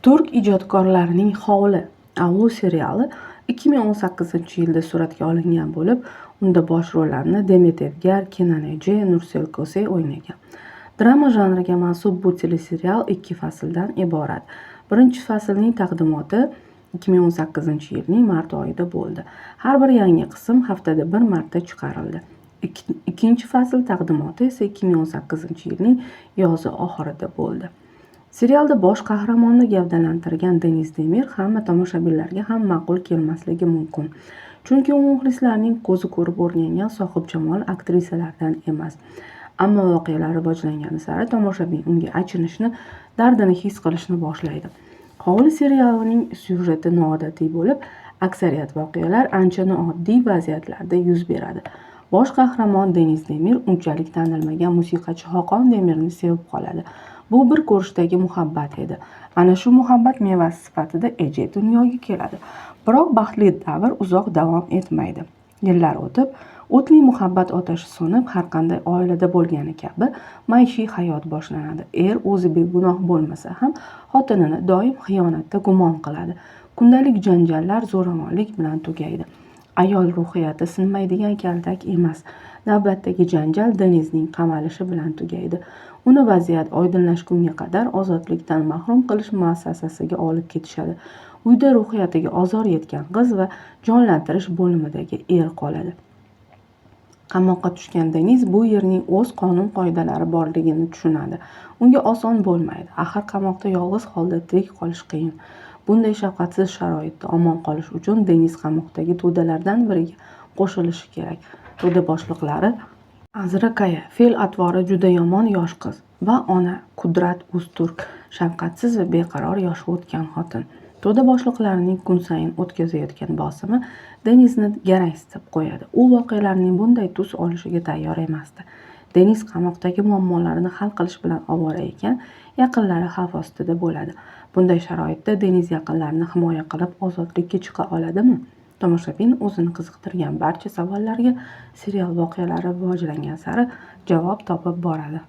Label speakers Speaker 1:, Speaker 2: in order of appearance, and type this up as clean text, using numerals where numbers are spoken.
Speaker 1: Turk ijodkorlarining Hovli Avlu seriali 2018-yilda suratga olingan bo'lib, unda bosh rollarni Demet Evgar, Kenan Ece, Nursel Kosey o'ynagan. Drama janriga mansub bu teleserial 2 fasldan iborat. Birinchi faslning taqdimoti 2018-yilning mart oyida bo'ldi. Har bir yangi qism haftada bir marta chiqarildi. Ikkinchi fasl taqdimoti esa 2018-yilning yozi oxirida bo'ldi. Serialda bosh qahramonni gavdalantirgan Deniz Demir hamma tomoshabinlarga ham ma'qul kelmasligi mumkin. Chunki u muxlislarning ko'zi ko'rib o'rgangan sohibjamol aktrisalardan emas. Ammo voqealar rivojlangani sari tomoshabin unga achinishni, dardini his qilishni boshlaydi. Hovli serialining syujeti noodatiy bo'lib, aksariyat voqealar ancha nooddiy vaziyatlarda yuz beradi. Bosh qahramon Deniz Demir unchalik tanilmagan musiqachi Xoqon Demirni sevib qoladi. Bu bir ko'rishdagi muhabbat edi. Ana shu muhabbat mevasi sifatida Ece dunyoga keladi. Biroq baxtli davr uzoq davom etmaydi. Yillar o'tib, o'tli muhabbat otashi so'nib, har qanday oilada bo'lgani kabi maishiy hayot boshlanadi. Er o'zi begunoh bo'lmasa ham xotinini doim xiyonatda gumon qiladi. Kundalik janjallar zo'ravonlik bilan tugaydi. Ayol ruhiyati sinmaydigan kaltak emas. Navbatdagi janjal Denizning qamalishi bilan tugaydi. Uni vaziyat oydinlashgunga qadar ozodlikdan mahrum qilish muassasasiga olib ketishadi. Uyda ruhiyatiga ozor yetgan qiz va jonlantirish bo'limidagi er qoladi. Qamoqqa tushgan Deniz bu yerning o'z qonun-qoidalari borligini tushunadi. Unga oson bo'lmaydi. Axir qamoqda yolg'iz holda tirik qolish qiyin. Bunday shafqatsiz sharoitda omon qolish uchun Deniz qamoqdagi to'dalardan biriga qo'shilishi kerak. To'da boshliqlari Azra Kaya, fe'l-atvori juda yomon yosh qiz va ona Qudrat Uzturk, shafqatsiz va beqaror yoshi o'tgan xotin. To'da boshliqlarining kun sayin o'tkazayotgan bosimi Denizni garangsitib qo'yadi. U voqealarning bunday tus olishiga tayyor emasdi. Deniz qamoqdagi muammolarini hal qilish bilan ovora ekan, yaqinlari xavf ostida bo'ladi. Bunday sharoitda Deniz yaqinlarini himoya qilib ozodlikka chiqa oladimi? Tomoshabin o'zini qiziqtirgan barcha savollarga serial voqealari rivojlangan sari javob topib boradi.